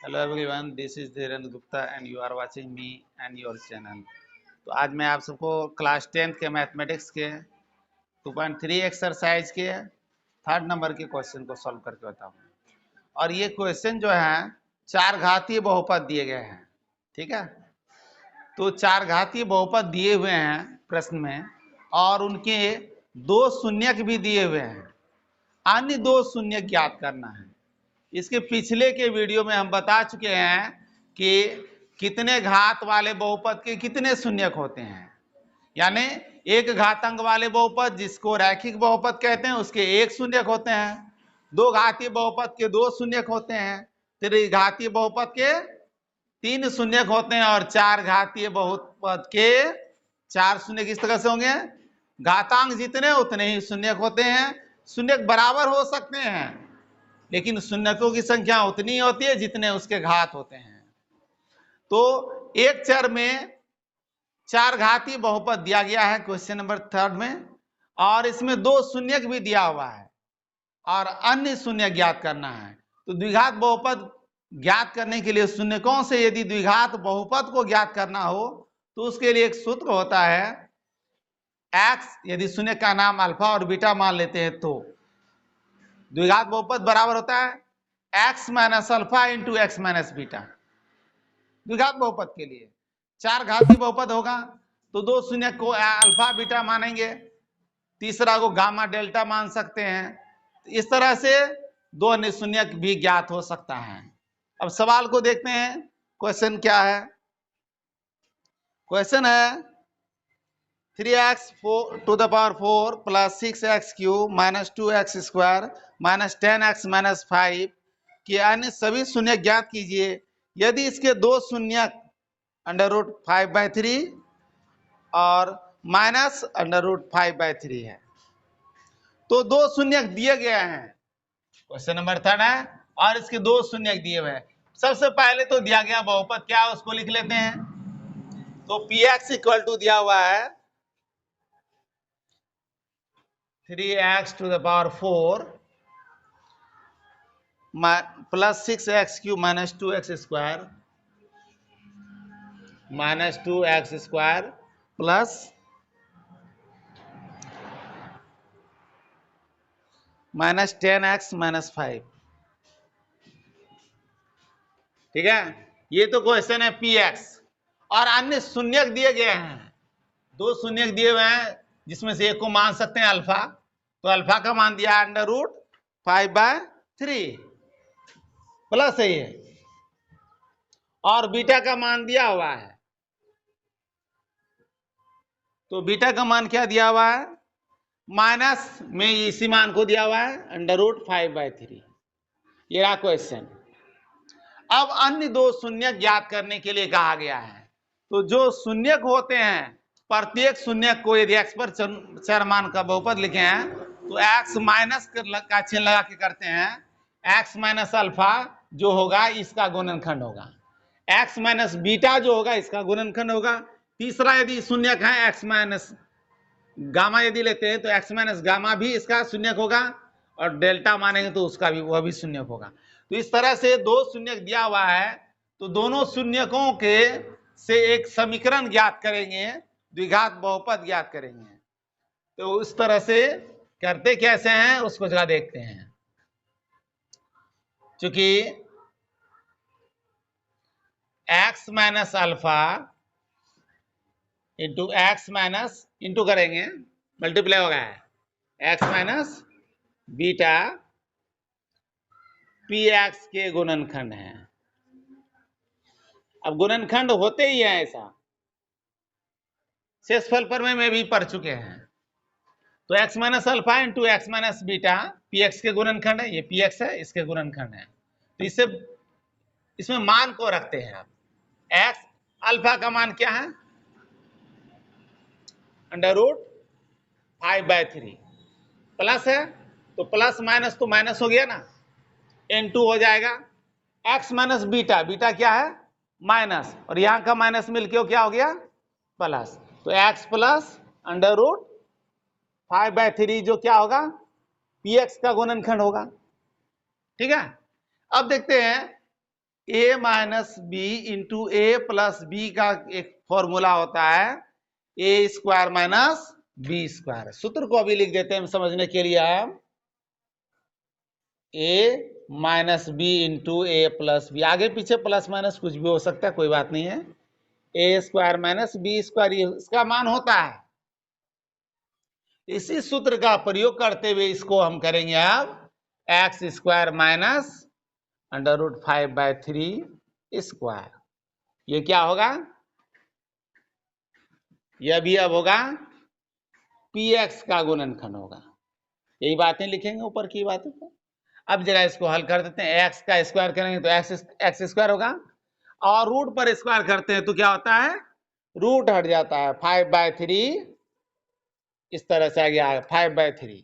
Hello everyone, this is Dhirendra Gupta and you are watching me and your channel. तो आज मैं आप सबको क्लास 10th के मैथमेटिक्स के 2.3 एक्सरसाइज के थर्ड नंबर के क्वेश्चन को सॉल्व करके बताऊंगा। और ये क्वेश्चन जो है चार घातीय बहुपद दिए गए हैं। ठीक है, तो चार घातीय बहुपद दिए हुए हैं प्रश्न में, और उनके दो शून्यक भी दिए हुए हैं। अन्य दो शून्यक ज्ञात करना है। इसके पिछले के वीडियो में हम बता चुके हैं कि कितने घात वाले बहुपद के कितने शून्यक होते हैं। यानी एक घातांक वाले बहुपद जिसको रैखिक बहुपद कहते हैं उसके एक शून्यक होते हैं, दो घातीय बहुपद के दो शून्यक होते हैं, त्रिघातीय बहुपद के तीन शून्यक होते हैं, और चार घातीय बहुपद के चार शून्यक। इस तरह से होंगे, घातांक जितने उतने ही शून्यक होते हैं। शून्यक बराबर हो सकते हैं लेकिन शून्यकों की संख्या उतनी होती है जितने उसके घात होते हैं। तो एक चर में चार घातीय बहुपद दिया गया है क्वेश्चन नंबर थर्ड में, और इसमें दो शून्यक भी दिया हुआ है और अन्य शून्य ज्ञात करना है। तो द्विघात बहुपद ज्ञात करने के लिए शून्यकों से यदि द्विघात बहुपद को ज्ञात करना हो तो उसके लिए एक सूत्र होता है x, यदि शून्य का नाम अल्फा और बीटा मान लेते हैं तो द्विघात बहुपद बराबर होता है x minus alpha into x minus beta. द्विघात बहुपद के लिए चार घातीय बहुपद होगा तो दो शून्य को अल्फा बीटा मानेंगे, तीसरा को गामा डेल्टा मान सकते हैं। इस तरह से दो अन्य शून्यक भी ज्ञात हो सकता है। अब सवाल को देखते हैं, क्वेश्चन क्या है। क्वेश्चन है 3x to the power 4 plus 6x cube minus 2x square minus 10x minus 5 के अन्य सभी शून्य ज्ञात कीजिए यदि इसके दो शून्यक √5/3 और माइनस √5/3 है। तो दो शून्यक दिए गए हैं, क्वेश्चन नंबर थर्ड है, और इसके दो शून्यक दिए हुए हैं। सबसे पहले तो दिया गया बहुपद क्या है उसको लिख लेते हैं। तो px इक्वल टू दिया हुआ है 3x to the power 4 plus 6x cube minus 2x square minus 2x square plus minus 10x minus 5। ठीक है, ये तो क्वेश्चन है px, और अन्य शून्यक दिए गए हैं। दो शून्यक दिए हुए हैं जिसमें से एक को मान सकते हैं अल्फा, तो अल्फा का मान दिया √5/3 प्लस है ये, और बीटा का मान दिया हुआ है। तो बीटा का मान क्या दिया हुआ है, माइनस में इसी मान को दिया हुआ है √5/3। ये रहा क्वेश्चन। अब अन्य दो शून्यक ज्ञात करने के लिए कहा गया है। तो जो शून्यक होते हैं प्रत्येक शून्यक को यदि x पर चर मान का बहुपद लिखे हैं तो x माइनस का चिन्ह लगा के करते हैं। x माइनस अल्फा जो होगा इसका गुणनखंड होगा, x माइनस बीटा जो होगा इसका गुणनखंड होगा। तीसरा यदि शून्यक है x माइनस गामा यदि लेते हैं तो x माइनस गामा भी इसका शून्यक होगा, और डेल्टा मानेंगे तो उसका भी वह भी शून्यक होगा। तो इस तरह से दो शून्यक दिया हुआ है, तो दोनों शून्यकों के से एक समीकरण ज्ञात करेंगे, द्विघात बहुपद ज्ञात करेंगे। तो उस तरह से करते कैसे हैं उसको जरा देखते हैं। चूंकि x minus alpha into x minus into करेंगे, मल्टीप्लाई हो गया है x माइनस बीटा px के गुणनखंड है। अब गुणनखंड होते ही है ऐसा, शेषफल पर में भी पढ़ चुके हैं। तो x minus alpha into x minus beta px के गुणनखंड है, ये px है, इसके गुणनखंड है। तो इससे इसमें मान को रखते हैं आप। x अल्फा का मान क्या है √5/3 प्लस है, तो प्लस माइनस तो माइनस हो गया ना, n2 हो जाएगा। x माइनस बीटा, बीटा क्या है माइनस, और यहां का माइनस मिलके क्या हो गया प्लस। तो x प्लस √5/3 जो क्या होगा px का गुणनखंड होगा। ठीक है, अब देखते हैं ए माइनस बी इंटू ए प्लस बी का एक फॉर्मूला होता है ए स्क्वायर माइनस बी स्क्वायर। सूत्र को अभी लिख देते हैं समझने के लिए। हम ए माइनस बी इंटू ए प्लस बी, आगे पीछे प्लस माइनस कुछ भी हो सकता है, कोई बात नहीं है। ए स्क्वायर माइनस बी स्क्वायर इसका मान होता है। इसी सूत्र का प्रयोग करते हुए इसको हम करेंगे अब x square minus under root 5/3 square. ये क्या होगा? यह भी अब होगा पी एक्स का गुणनखंड होगा। यही बातें लिखेंगे ऊपर की बातें को। अब जरा इसको हल कर देते हैं। एक्स का स्क्वायर करेंगे तो एक्स स्क्वायर होगा, और रूट पर स्क्वायर करते हैं तो क्या होता है? रूट हट जाता है। 5/3 इस तरह से आ गया 5/3।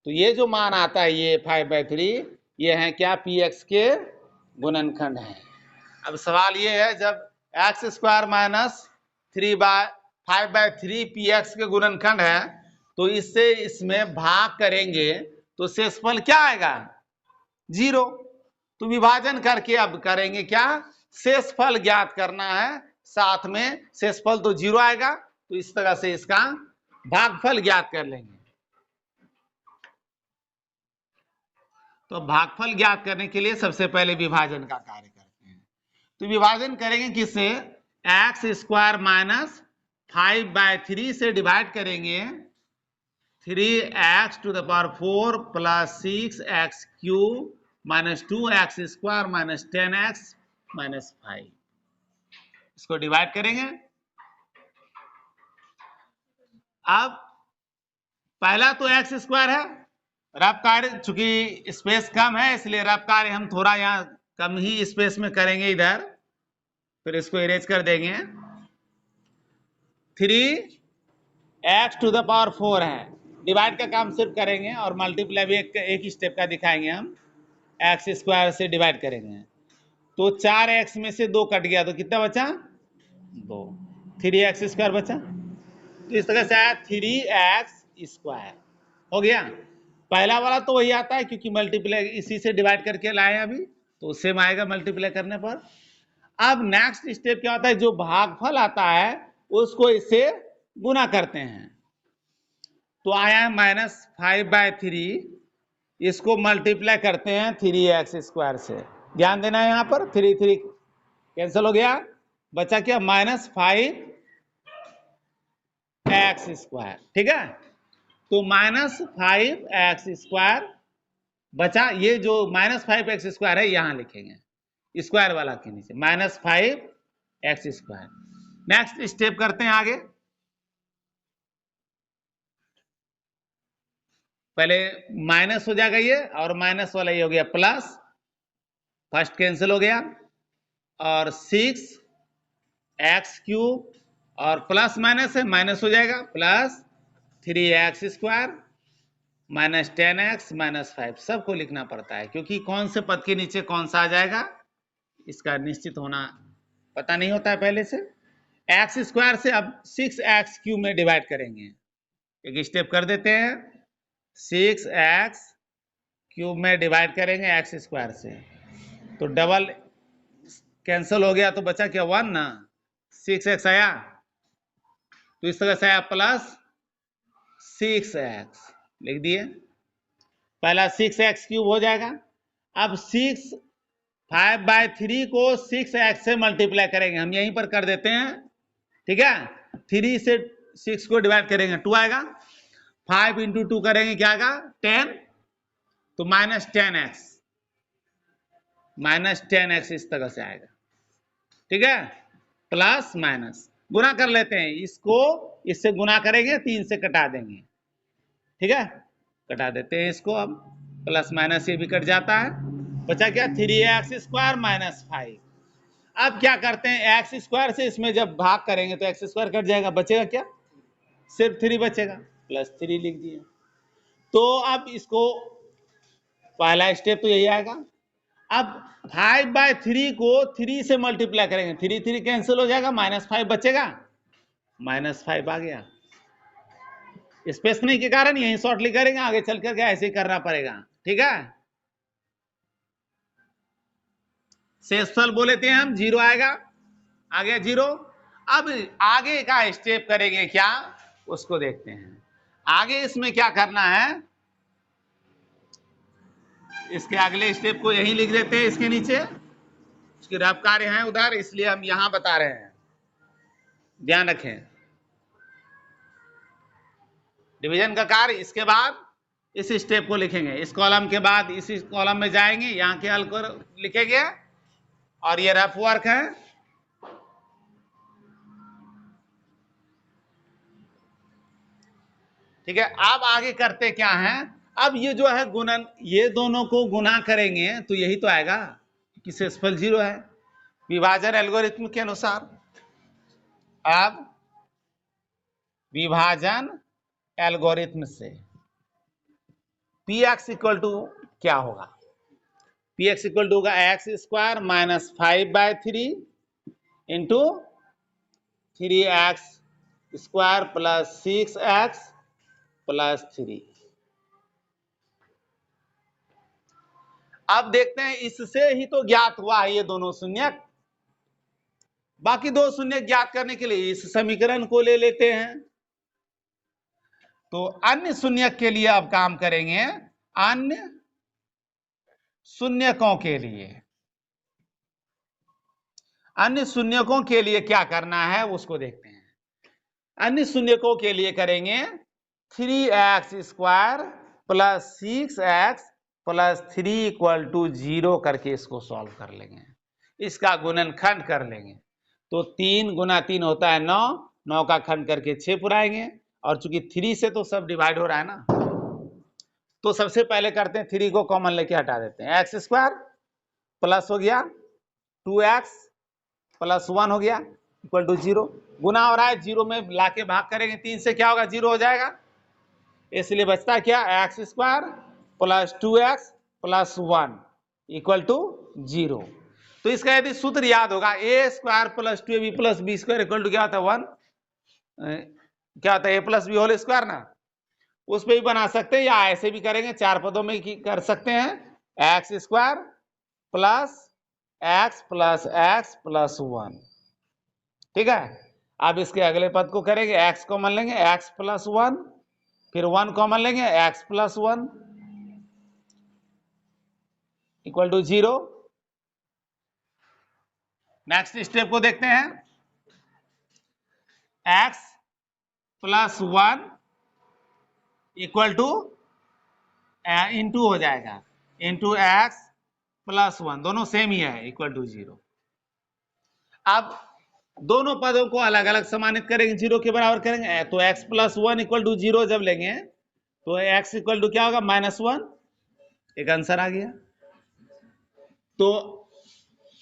तो ये जो मान आता है ये 5/3, ये है क्या? पी एक्स के गुणनखंड है। अब सवाल ये है, जब x square minus 5/3 P x के गुणनखंड है, तो इससे इसमें भाग करेंगे तो शेषफल क्या आएगा? 0। तो विभाजन करके अब करेंगे क्या? शेषफल ज्ञात करना है। साथ में शेषफल तो 0 आएगा, तो इस तरह से इसका भागफल ज्ञात कर लेंगे। तो भागफल ज्ञात करने के लिए सबसे पहले विभाजन का कार्य करते हैं। तो विभाजन करेंगे किससे? एक्स स्क्वायर माइनस 5/3 से डिवाइड करेंगे 3x⁴ plus 6x³ minus 2x square minus 10x minus 5। इसको डिवाइड करेंगे। अब पहला तो एक्स स्क्वायर है, रफ कार्य चूंकि स्पेस कम है इसलिए रफ कार्य हम थोड़ा यहाँ कम ही स्पेस में करेंगे इधर, फिर इसको इरेज कर देंगे। 3x⁴ है, डिवाइड का काम सिर्फ करेंगे और मल्टीप्लाई भी एक ही स्टेप का दिखाएंगे हम। एक्स स्क्वायर से डिवाइड करेंगे तो 4x में से 2 कट गया तो कितना बचा? 2। 3x² बचा। तो इस तरह से आया 3x² हो गया। पहला वाला तो वही आता है क्योंकि मल्टीप्लाई इसी से डिवाइड करके लाए अभी, तो सेम आएगा मल्टीप्लाई करने पर। अब नेक्स्ट स्टेप क्या होता है? जो भागफल आता है उसको इससे गुना करते हैं, तो आया है -5/3। इसको मल्टीप्लाई करते हैं 3x² से। ध्यान देना है, यहां पर 3 3 कैंसिल हो गया, बचा क्या? -5x²। ठीक है, तो -5x² बचा। ये जो -5x² है यहां लिखेंगे, स्क्वायर वाला के नीचे -5x²। नेक्स्ट स्टेप करते हैं आगे। पहले माइनस हो जाएगा ये, और माइनस वाला ये हो गया प्लस, फर्स्ट कैंसिल हो गया, और 6x³ और प्लस माइनस है, माइनस हो जाएगा, plus 3x² minus 10x minus 5। सबको लिखना पड़ता है क्योंकि कौन से पद के नीचे कौन सा आ जाएगा इसका निश्चित होना पता नहीं होता है पहले से। x² से अब 6x³ में डिवाइड करेंगे। एक स्टेप कर देते हैं, 6x³ में डिवाइड करेंगे x² से, तो डबल कैंसिल हो गया, तो बचा क्या? 1 ना, 6x आया, तो इस तरह से आया प्लस 6x लिख दिए। पहला 6x³ हो जाएगा। अब 5/3 को 6x से मल्टीप्लाई करेंगे, हम यहीं पर कर देते हैं। ठीक है, 3 से 6 को डिवाइड करेंगे 2 आएगा, 5 × 2 करेंगे क्या आएगा? 10, तो -10x -10x इस तरह से आएगा। ठीक है, प्लस माइनस गुना कर लेते हैं, इसको इससे गुना करेंगे 3 से कटा देंगे। ठीक है, कटा देते हैं इसको। अब प्लस माइनस ये भी कट जाता है, बचा क्या? 3x² minus 5। अब क्या करते हैं, x² से इसमें जब भाग करेंगे तो x² कट जाएगा, बचेगा क्या? सिर्फ 3 बचेगा, प्लस 3 लिख दिए। तो अब इसको पहला स्टेप तो यही आएगा। अब 5/3 को 3 से मल्टीप्लाई करेंगे, 3 3 कैंसिल हो जाएगा, -5 बचेगा, -5 आ गया। स्पेस नहीं के कारण यही शॉर्टली करेंगे, आगे चल करके ऐसे ही करना पड़ेगा। ठीक है, शेषफल बोले थे हम, 0 आएगा, आ गया 0। अब आगे का स्टेप करेंगे क्या, उसको देखते हैं। आगे इसमें क्या करना है, इसके अगले स्टेप को यही लिख देते हैं इसके नीचे, उसके रफ कार्य हैं उधर, इसलिए हम यहां बता रहे हैं, ध्यान रखें। डिवीजन का कार्य, इसके बाद इस स्टेप को लिखेंगे, इस कॉलम के बाद इसी कॉलम में जाएंगे, यहां के हल को लिखेंगे, और ये रफ वर्क है। ठीक है, अब आगे करते क्या है, अब ये जो है गुणन, ये दोनों को गुना करेंगे तो यही तो आएगा कि शेषफल 0 है विभाजन एल्गोरिथम के अनुसार। अब विभाजन एल्गोरिथम से px इक्वल टू क्या होगा, px इक्वल टू होगा x square minus 5/3 into 3x square plus 6x plus 3। अब देखते हैं, इससे ही तो ज्ञात हुआ है ये दोनों शून्यक, बाकी दो शून्य ज्ञात करने के लिए इस समीकरण को ले लेते हैं। तो अन्य शून्यक के लिए अब काम करेंगे, अन्य शून्यकों के लिए, अन्य शून्यकों के लिए क्या करना है उसको देखते हैं। अन्य शून्यकों के लिए करेंगे 3x square plus 6x plus 3 equal to 0 करके इसको सॉल्व कर लेंगे, इसका गुणनखंड कर लेंगे। तो 3 गुना 3 होता है 9, 9 का खंड करके 6 पुराएंगे, और चूंकि 3 से तो सब डिवाइड हो रहा है ना, तो सबसे पहले करते हैं 3 को कॉमन लेके हटा देते हैं, एक्स स्क्वायर प्लस हो गया 2x प्लस 1 हो गया इक्वल टू 0, गुना हो रहा है 0 में लाके भाग करेंगे 3 से, क्या होगा 0 हो जाएगा, इसलिए बचता क्या x square plus 2x plus 1 equal to 0। तो इसका यदि सूत्र याद होगा, A square plus 2ab plus B square equal to क्या होता है 1, क्या होता है A plus B whole square ना, उस पर भी बना सकते हैं, या ऐसे भी करेंगे, 4 पदों में कर सकते हैं, x square plus x plus x plus 1। ठीक है, अब इसके अगले पद को करेंगे, एक्स कॉमन लेंगे, एक्स प्लस 1, फिर 1 कॉमन लेंगे, x plus 1 equal to 0। Next step को देखते हैं, x plus 1 equal to into हो जाएगा, इंटू एक्स प्लस 1, दोनों सेम ही है, इक्वल टू 0। अब दोनों पदों को अलग अलग समानित करेंगे, 0 के बराबर करेंगे, तो x प्लस 1 इक्वल टू 0 जब लेंगे तो x इक्वल टू क्या होगा -1, एक आंसर आ गया। तो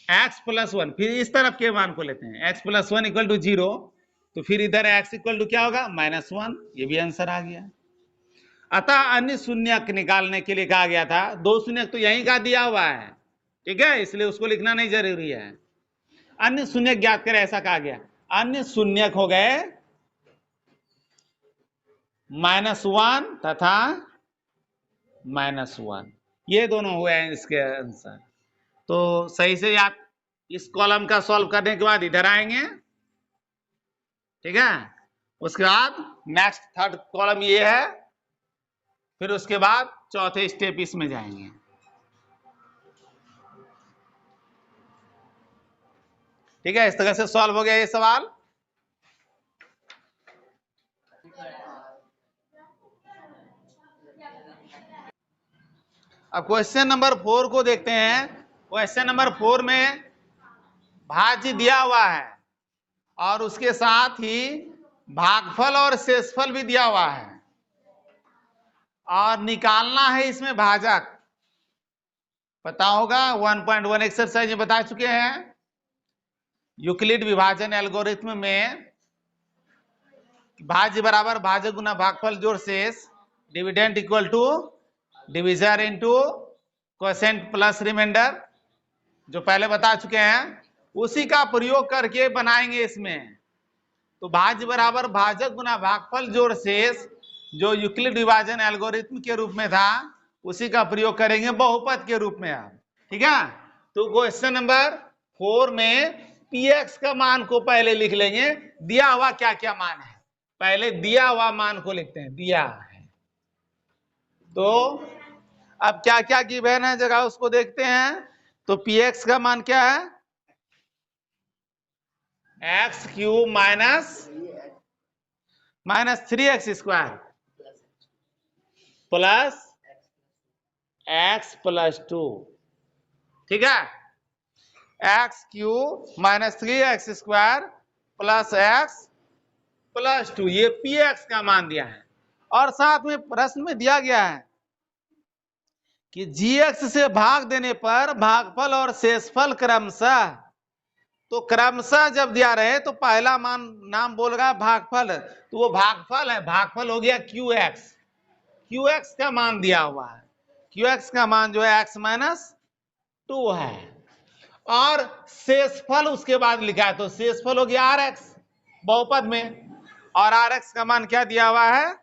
x प्लस 1, फिर इस तरफ के मान को लेते हैं, x प्लस 1 इक्वल टू 0, तो फिर इधर x इक्वल टू क्या होगा -1, ये भी आंसर आ गया। अतः अन्य शून्यक निकालने के लिए कहा गया था, दो शून्यक तो यहीं का दिया हुआ है, ठीक है, इसलिए उसको लिखना नहीं जरूरी है। अन्य शून्यक ज्ञात करें, ऐसा कहा गया, अन्य शून्यक हो गए -1 तथा -1, ये दोनों हुए हैं इसके आंसर। तो सही से आप इस कॉलम का सॉल्व करने के बाद इधर आएंगे, ठीक है, उसके बाद नेक्स्ट थर्ड कॉलम ये है, फिर उसके बाद चौथे स्टेप इसमें जाएंगे। ठीक है, इस तरह से सॉल्व हो गया ये सवाल। अब क्वेश्चन नंबर 4 को देखते हैं। क्वेश्चन नंबर 4 में भाज्य दिया हुआ है और उसके साथ ही भागफल और शेषफल भी दिया हुआ है, और निकालना है इसमें भाजक। पता होगा 1.1 एक्सरसाइज में बता चुके हैं, यूक्लिड विभाजन एल्गोरिथम में भाज्य बराबर भाजक गुना भागफल जोड़ शेष, dividend equal to divisor into quotient plus remainder, जो पहले बता चुके हैं, उसी का प्रयोग करके बनाएंगे इसमें। तो भाज्य बराबर भाजक गुना भागफल जोड़ शेष, जो यूक्लिड विभाजन एल्गोरिथम के रूप में था, उसी का प्रयोग करेंगे बहुपद के रूप में आप। ठीक है, तो क्वेश्चन नंबर 4 में px का मान को पहले लिख लेंगे, दिया हुआ क्या क्या मान है, पहले दिया हुआ मान को लिखते हैं, दिया है। तो अब क्या क्या गिवन है जगह उसको देखते हैं। तो px का मान क्या है, x cube minus 3x square plus x plus 2, ठीक है। X cube minus 3x square plus x plus 2, ये px का मान दिया है। और साथ में प्रश्न में दिया गया है कि gx से भाग देने पर भागफल और शेषफल क्रमशः, तो क्रमशः जब दिया रहे तो पहला मान नाम बोल रहा है भागफल, तो वो भागफल है, भागफल हो गया qx, qx का मान दिया हुआ है, qx का मान जो है x माइनस 2 है। और शेषफल उसके बाद लिखा है, तो शेषफल हो गया rx बहुपद में, और rx का मान क्या दिया हुआ है,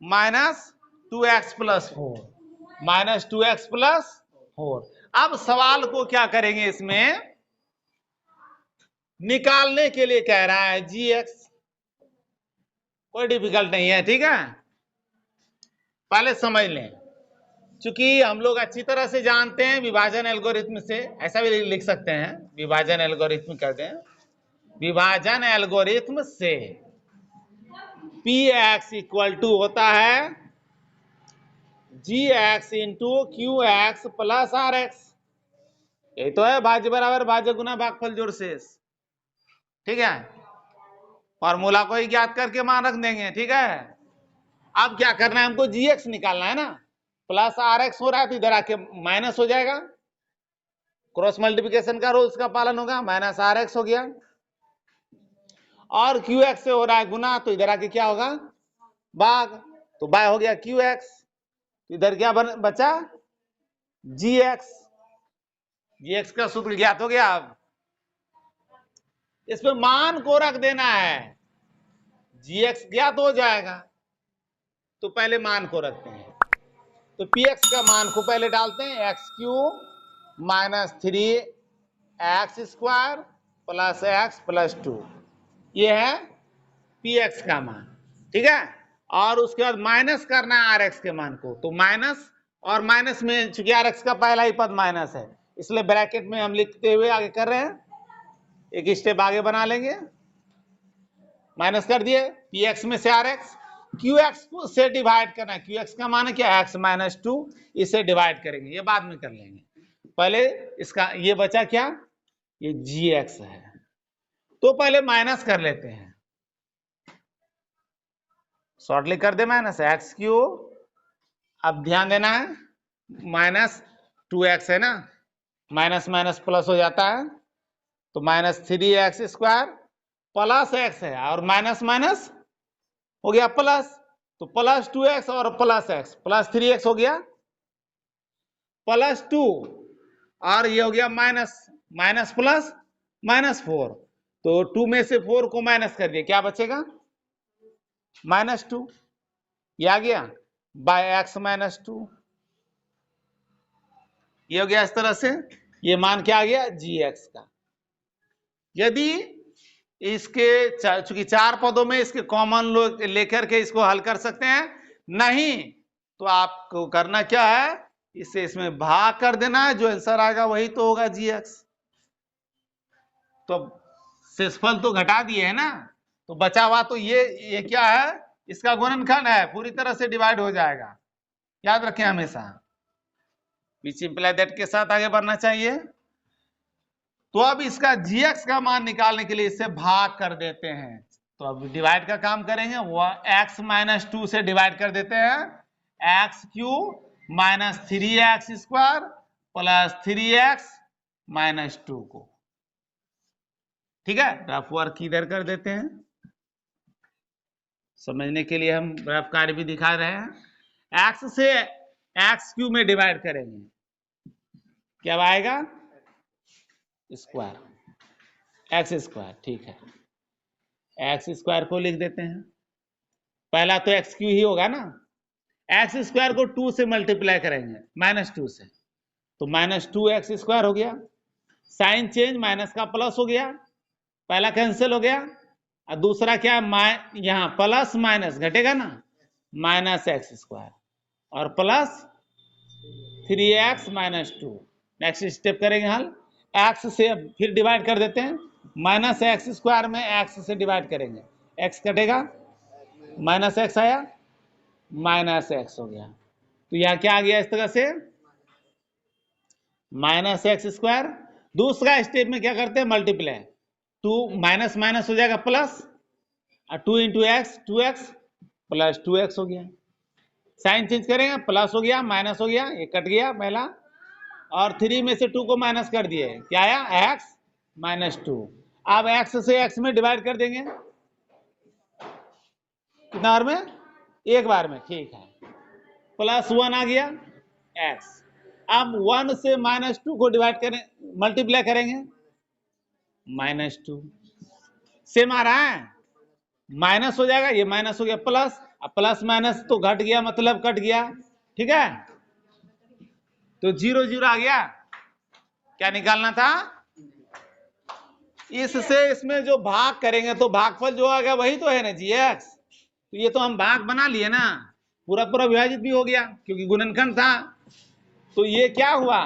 minus 2x plus 4, minus 2x plus 4। अब सवाल को क्या करेंगे, इसमें निकालने के लिए कह रहा है gx, कोई डिफिकल्ट नहीं है, ठीक है। पहले समझ लें, चूंकि हम लोग अच्छी तरह से जानते हैं विभाजन एल्गोरिथम से, ऐसा भी लिख सकते हैं, विभाजन एल्गोरिथम कहते हैं, विभाजन एल्गोरिथम से px इक्वल टू होता है gx into qx plus rx, यही तो है, भाज्य बराबर भाज्य गुना भागफल जोड़ शेष, ठीक है। फॉर्मूला को ही ज्ञात करके मान रख देंगे, ठीक है। अब क्या करना है, हमको gx निकालना है ना, प्लस rx हो रहा है तो इधर आके माइनस हो जाएगा, क्रॉस मल्टीप्लिकेशन का रूल्स का पालन होगा, माइनस rx हो गया, और qx से हो रहा है गुना, तो इधर आके क्या होगा, भाग, तो बाय हो गया qx, तो इधर क्या बचा gx, gx का सूत्र ज्ञात हो गया। अब इसमें मान को रख देना है, gx ज्ञात हो जाएगा, तो पहले मान को रखते हैं, तो px का मान को पहले डालते हैं, x cube minus 3x square plus x plus 2, ये है px का मान, ठीक है। और उसके बाद माइनस करना है rx के मान को, तो माइनस, और माइनस में चूंकि rx का पहला ही पद माइनस है, इसलिए ब्रैकेट में हम लिखते हुए आगे कर रहे हैं, एक स्टेप आगे बना लेंगे, माइनस कर दिए, px में से rx, qx को से डिवाइड करना है, qx का मान है क्या, x माइनस 2, इसे डिवाइड करेंगे, ये बाद में कर लेंगे, पहले इसका ये बचा क्या, ये gx है, तो पहले माइनस कर लेते हैं, शॉर्टली कर दे माइनस एक्स क्यूब, अब ध्यान देना है माइनस 2x है ना, माइनस माइनस प्लस हो जाता है, तो minus 3x square plus x है, और माइनस माइनस हो गया प्लस, तो प्लस 2x और प्लस x, प्लस 3x हो गया प्लस 2, और ये हो गया माइनस माइनस प्लस माइनस 4, तो 2 में से 4 को माइनस कर दिए, क्या बचेगा माइनस 2, ये आ गया बाय x माइनस 2, ये हो गया इस तरह से, ये मान क्या आ गया gx का। यदि इसके चूंकि 4 पदों में इसके कॉमन लेकर के इसको हल कर सकते हैं, नहीं तो आपको करना क्या है, इसे इसमें भाग कर देना है, जो आंसर आएगा वही तो होगा gx। तो शेषफल तो घटा दिए है ना, तो बचा हुआ तो ये क्या है, इसका गुणनखंड है, पूरी तरह से डिवाइड हो जाएगा, याद रखें हमेशा, विच इंप्लाई दैट के साथ आगे बढ़ना चाहिए। तो अब इसका gx का मान निकालने के लिए इससे भाग कर देते हैं, तो अब डिवाइड का काम करेंगे, वो x माइनस 2 से डिवाइड कर देते हैं, x cube minus 3x square plus 3x minus 2 को, ठीक है। रफ वर्क इधर कर देते हैं, समझने के लिए हम रफ कार्य भी दिखा रहे हैं, x से एक्स क्यूब में डिवाइड करेंगे, क्या आएगा स्क्वायर, एक्स स्क्वायर, ठीक है, एक्स स्क्वायर को लिख देते हैं, पहला तो एक्स क्यू ही होगा ना, एक्स स्क्वायर को 2 से मल्टीप्लाई करेंगे माइनस 2 से, तो -2x² हो गया। साइन चेंज, माइनस का प्लस हो गया, पहला कैंसिल हो गया, और दूसरा क्या है, यहां प्लस माइनस घटेगा ना, -x² और प्लस 3x - 2। नेक्स्ट स्टेप करेंगे हल, x से फिर डिवाइड कर देते हैं, -x² में x से डिवाइड करेंगे, x कटेगा, -x आया, -x हो गया। तो यहां क्या आ गया इस तरह से, -x²। दूसरा स्टेप में क्या करते हैं, मल्टीप्लाई, 2 माइनस माइनस हो जाएगा प्लस, और 2 × x 2x प्लस 2x हो गया। साइन चेंज करेंगे, प्लस हो गया, माइनस हो गया, ये कट गया पहला, और 3 में से 2 को माइनस कर दिए, क्या आया, x - 2। अब x से x में डिवाइड कर देंगे, कितना बार में, एक बार में, ठीक है, +1 आ गया x। अब 1 से -2 को डिवाइड करें, मल्टीप्लाई करेंगे, -2 सेम आ रहा है, माइनस हो जाएगा, ये माइनस हो गया प्लस, अब प्लस माइनस तो घट गया, मतलब कट गया, ठीक है, तो 0 0 आ गया। क्या निकालना था, इससे इसमें जो भाग करेंगे तो भागफल जो आ गया वही तो है ना gx, तो ये तो हम भाग बना लिए ना, पूरा पूरा विभाजित भी हो गया क्योंकि गुणनखंड था, तो ये क्या हुआ,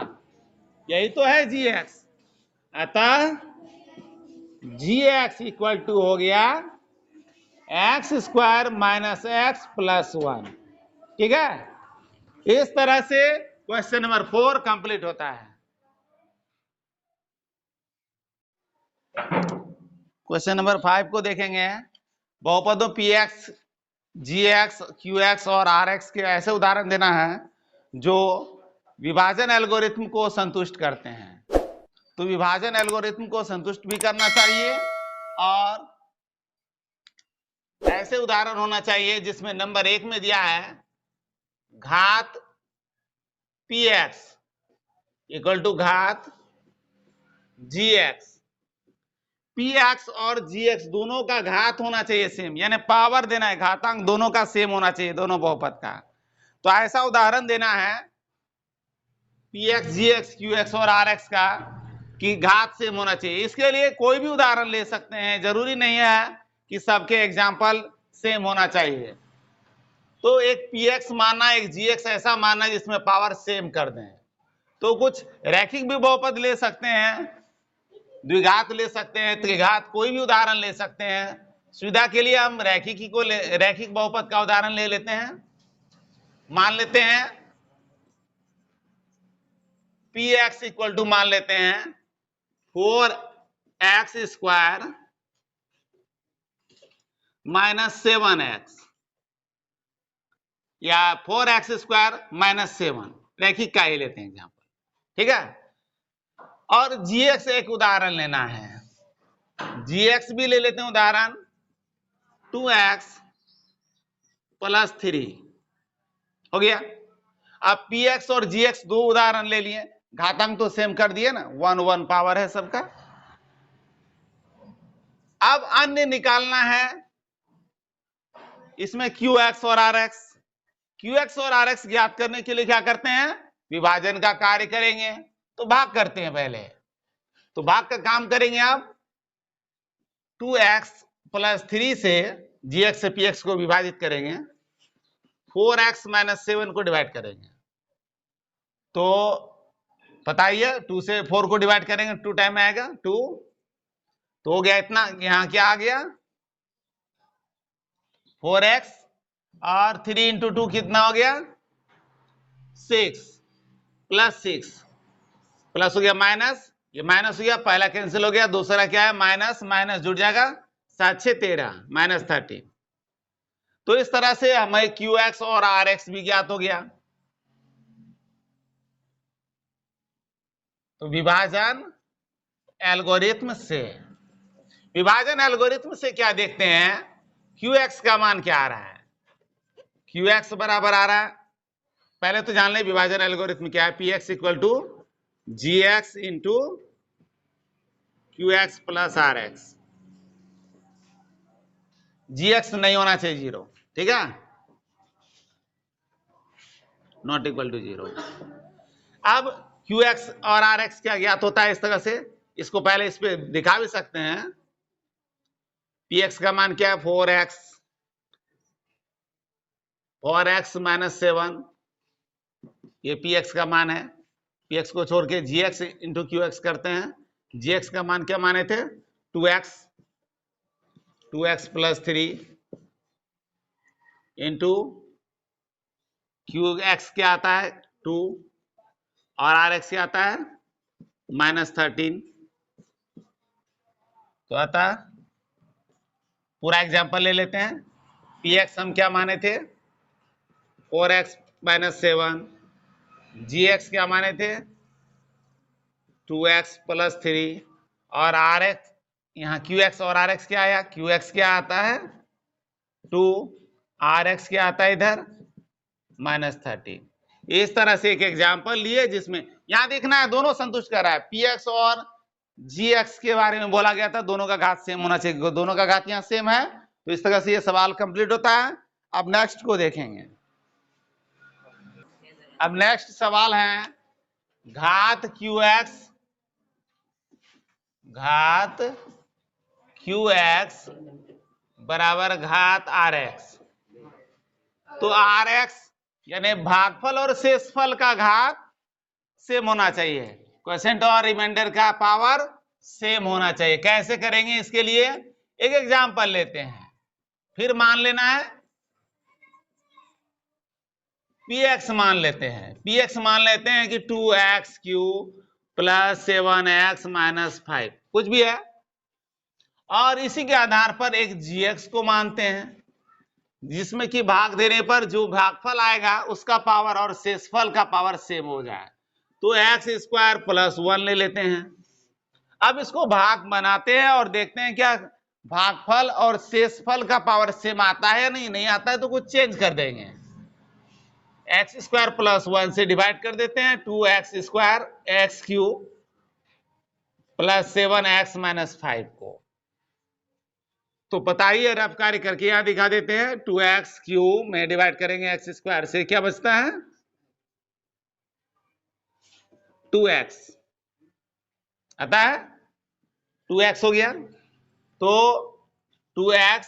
यही तो है gx। अतः gx = हो गया x² - x + 1। ठीक है, इस तरह से क्वेश्चन नंबर 4 कंप्लीट होता है। क्वेश्चन नंबर 5 को देखेंगे, बहुपदों px, gx, qx और rx के ऐसे उदाहरण देना है जो विभाजन एल्गोरिथम को संतुष्ट करते हैं। तो विभाजन एल्गोरिथम को संतुष्ट भी करना चाहिए और ऐसे उदाहरण होना चाहिए जिसमें नंबर 1 में दिया है घात px = घात gx। px और gx दोनों का घात होना चाहिए सेम, यानी पावर देना है, घातांक दोनों का सेम होना चाहिए, दोनों बहुपद का। तो ऐसा उदाहरण देना है px, gx, qx और rx का कि घात सेम होना चाहिए। इसके लिए कोई भी उदाहरण ले सकते हैं, जरूरी नहीं है कि सबके एग्जाम्पल सेम होना चाहिए। तो एक px मानना, एक gx ऐसा मानना जिसमें पावर सेम कर दें। तो कुछ रैखिक भी बहुपद ले सकते हैं, द्विघात ले सकते हैं, त्रिघात, कोई भी उदाहरण ले सकते हैं। सुविधा के लिए हम रैखिक बहुपद का उदाहरण ले लेते हैं। मान लेते हैं px = मान लेते हैं 4x² - 7x या 4x² - 7, रैखिक का ही लेते हैं एग्जाम्पल, ठीक है। और gx एक उदाहरण लेना है, gx भी ले लेते हैं उदाहरण, 2x + 3 हो गया। अब px और gx दो उदाहरण ले लिए, घातांक तो सेम कर दिए ना, 1 1 पावर है सबका। अब अन्य निकालना है, इसमें qx और rx। qx और rx ज्ञात करने के लिए क्या करते हैं, विभाजन का कार्य करेंगे, तो भाग करते हैं पहले, तो भाग का काम करेंगे। आप 2x + 3 से gx से px को विभाजित करेंगे, 4x - 7 को डिवाइड करेंगे, तो बताइए 2 से 4 को डिवाइड करेंगे, 2 टाइम में आएगा 2, तो हो गया इतना, यहां क्या आ गया 4x, और 3 × 2 कितना हो गया 6, +6 प्लस हो गया माइनस, ये माइनस हो गया, पहला कैंसिल हो गया, दूसरा क्या है माइनस माइनस जुड़ जाएगा, 7 6 13 -13। तो इस तरह से हमें qx और rx भी ज्ञात हो गया। तो विभाजन एल्गोरिथम से क्या देखते हैं, qx का मान क्या आ रहा है, qx बराबर आ रहा है, पहले तो जान ले विभाजन एल्गोरिथम क्या है, px = gx × qx + rx। gx नहीं होना चाहिए 0, ठीक है, ≠ 0। अब क्यू एक्स और आर एक्स क्या ज्ञात होता है इस तरह से, इसको पहले इस पे दिखा भी सकते हैं। पी एक्स का मान क्या है, 4x माइनस 7, ये पी एक्स का मान है। पी एक्स को छोड़ के जी एक्स इंटू क्यू एक्स करते हैं। जी एक्स का मान क्या माने थे, 2x plus 3 into Q x क्या आता है 2 और आर एक्स क्या आता है -13। तो आता पूरा एग्जांपल ले लेते हैं। पी एक्स हम क्या माने थे 4x माइनस 7, जी एक्स क्या माने थे 2x प्लस 3 और आर एक्स, यहाँ क्यू एक्स और आर एक्स क्या आया, क्यू एक्स क्या आता है 2, आर एक्स क्या आता है इधर -13। इस तरह से एक एग्जाम्पल लिए जिसमें यहां देखना है दोनों संतुष्ट कर रहा है। पी एक्स और जी एक्स के बारे में बोला गया था, दोनों का घात सेम होना चाहिए, दोनों का घात यहाँ सेम है। तो इस तरह से ये सवाल कंप्लीट होता है। अब नेक्स्ट को देखेंगे। अब नेक्स्ट सवाल है घात क्यू एक्स बराबर घात आर एक्स। तो आर एक्स यानी भागफल और शेषफल का घात सेम होना चाहिए, क्वोशिएंट और रिमाइंडर का पावर सेम होना चाहिए। कैसे करेंगे, इसके लिए एक एग्जांपल लेते हैं, फिर मान लेना है पी एक्स मान लेते हैं। पी एक्स मान लेते हैं कि 2x cube plus 7x minus 5 कुछ भी है, और इसी के आधार पर एक जी एक्स को मानते हैं जिसमें कि भाग देने पर जो भागफल आएगा उसका पावर और शेषफल का पावर सेम हो जाए। तो एक्स स्क्वायर प्लस 1 ले लेते हैं। अब इसको भाग बनाते हैं और देखते हैं क्या भागफल और शेषफल का पावर सेम आता है या नहीं आता है तो कुछ चेंज कर देंगे। एक्स स्क्वायर प्लस 1 से डिवाइड कर देते हैं, 2x square x cube plus 7x minus 5 को। तो बताइए रफ कार्य करके यहां दिखा देते हैं। 2x क्यूब में डिवाइड करेंगे एक्स स्क्वायर से, क्या बचता है 2x आता है 2x हो गया। तो 2x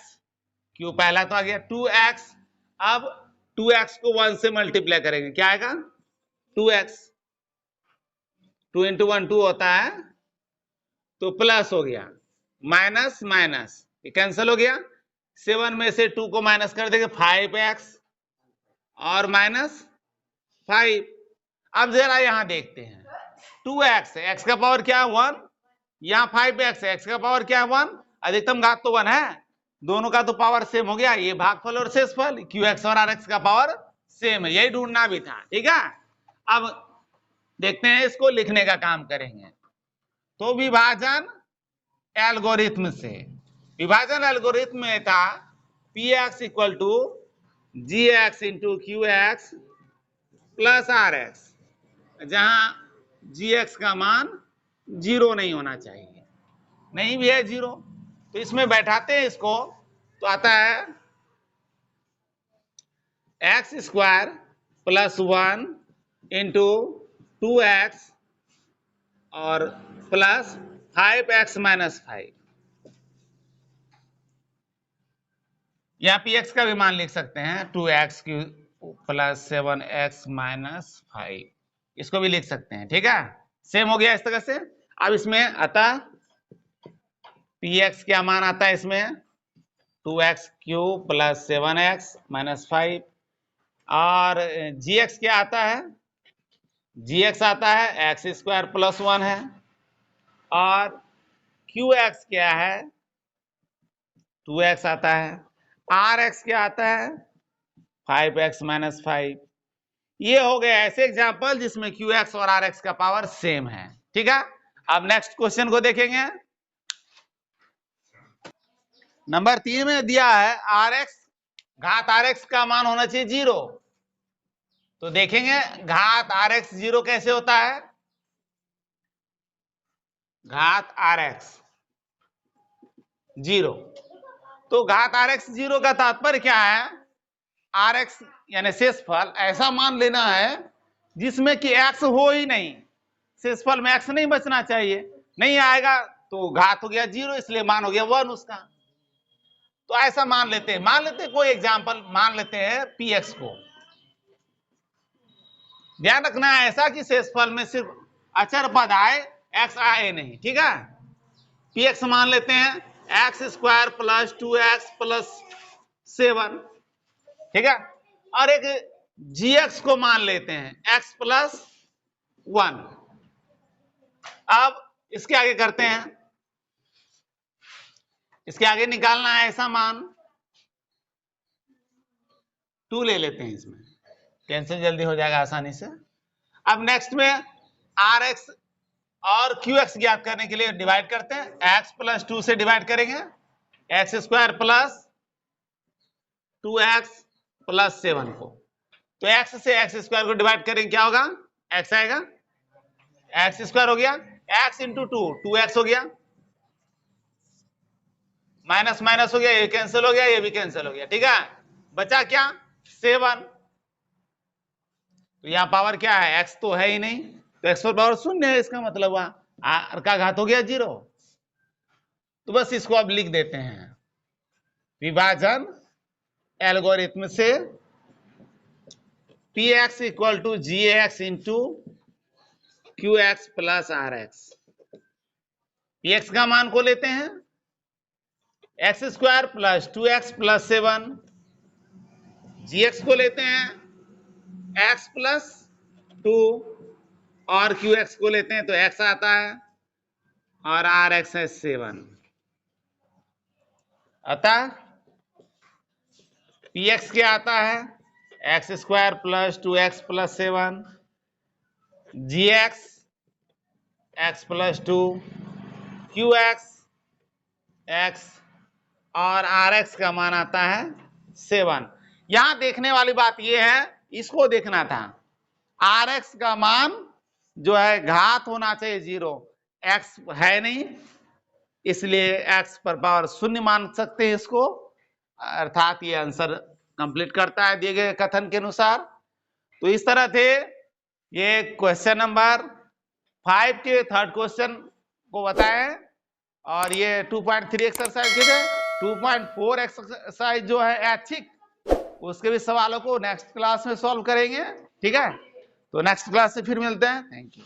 क्यूब पहला तो आ गया 2x। अब 2x को 1 से मल्टीप्लाई करेंगे, क्या आएगा 2x, 2 इंटू 1 2 होता है, तो प्लस हो गया, माइनस माइनस ये कैंसिल हो गया, 7 में से 2 को माइनस कर देंगे 5x और माइनस 5। अब जरा यहां देखते हैं 2x है, x का पावर क्या है 1, यहाँ 5x है, x का पावर क्या है 1, अधिकतम घात तो 1 है, दोनों का तो पावर सेम हो गया। ये भागफल और शेषफल qx और rx का पावर सेम है, यही ढूंढना भी था। ठीक है, अब देखते हैं इसको लिखने का काम करेंगे। तो विभाजन एल्गोरिथम से, विभाजन एल्गोरिथम में था px equal to gx into qx plus rx, जहां gx का मान 0 नहीं होना चाहिए, नहीं भी है 0, तो इसमें बैठाते हैं इसको, तो आता है x square plus 1 into 2x और प्लस 5x माइनस 5। यहाँ px का भी मान लिख सकते हैं 2x प्लस 7x माइनस 5, इसको भी लिख सकते हैं। ठीक है, सेम हो गया इस तरह से। अब इसमें अतः px क्या मान आता है इसमें 2x cube plus 7x minus 5, और gx क्या आता है, gx आता है x स्क्वायर प्लस 1 है, और qx क्या है 2x आता है, rx क्या आता है 5x माइनस 5। ये हो गया ऐसे एग्जांपल जिसमें qx और rx का पावर सेम है। ठीक है, अब नेक्स्ट क्वेश्चन को देखेंगे। नंबर 3 में दिया है rx घात rx का मान होना चाहिए 0। तो देखेंगे घात rx 0 कैसे होता है, घात rx 0। तो घात rx 0 का तात्पर्य क्या है, rx यानी शेषफल ऐसा मान लेना है जिसमें कि x हो ही नहीं, शेषफल में x नहीं बचना चाहिए, नहीं आएगा तो घात हो गया 0, इसलिए मान हो गया 1 उसका। तो ऐसा मान लेते हैं कोई एग्जाम्पल मान लेते हैं px को। ध्यान रखना है ऐसा कि शेषफल में सिर्फ अचर पद आए, x आए नहीं, ठीक है। px मान लेते हैं x square plus 2x plus 7, ठीक है। और एक gx को मान लेते हैं x प्लस 1। अब इसके आगे करते हैं, इसके आगे निकालना है ऐसा मान 2 ले लेते हैं, इसमें कैंसिल जल्दी हो जाएगा आसानी से। अब नेक्स्ट में rx और qx ज्ञात करने के लिए डिवाइड करते हैं, x प्लस 2 से डिवाइड करेंगे, x square plus 2x plus 7 को। तो x से x स्क्वायर को डिवाइड करेंगे, क्या होगा, x आएगा, x स्क्वायर हो गया, x इंटू 2x हो गया, माइनस माइनस हो गया, ये कैंसिल हो गया, ये भी कैंसिल हो गया, ठीक है। बचा क्या, 7। तो यहां पावर क्या है, x तो है ही नहीं, तो x पर पावर 0 है, इसका मतलब हुआ r का घात हो गया 0। तो बस इसको अब लिख देते हैं विभाजन एल्गोरिथम से px equal to gx into qx plus rx। px का मान को लेते हैं x square plus 2x plus 7, gx को लेते हैं x प्लस 2 और qx को लेते हैं तो x आता है और rx है 7। अतः px क्या आता है, x square plus 2x plus 7, gx x plus 2, qx x और rx का मान आता है 7। यहां देखने वाली बात यह है, इसको देखना था, rx का मान जो है घात होना चाहिए 0, x है नहीं, इसलिए x पर पावर 0 मान सकते हैं इसको, अर्थात ये आंसर कंप्लीट करता है दिए गए कथन के अनुसार। तो इस तरह थे ये क्वेश्चन नंबर 5 के थर्ड क्वेश्चन को बताएं, और ये 2.3 एक्सरसाइज के थे। 2.4 एक्सरसाइज जो है ऐच्छिक, उसके भी सवालों को नेक्स्ट क्लास में सॉल्व करेंगे, ठीक है। तो नेक्स्ट क्लास से फिर मिलते हैं, थैंक यू।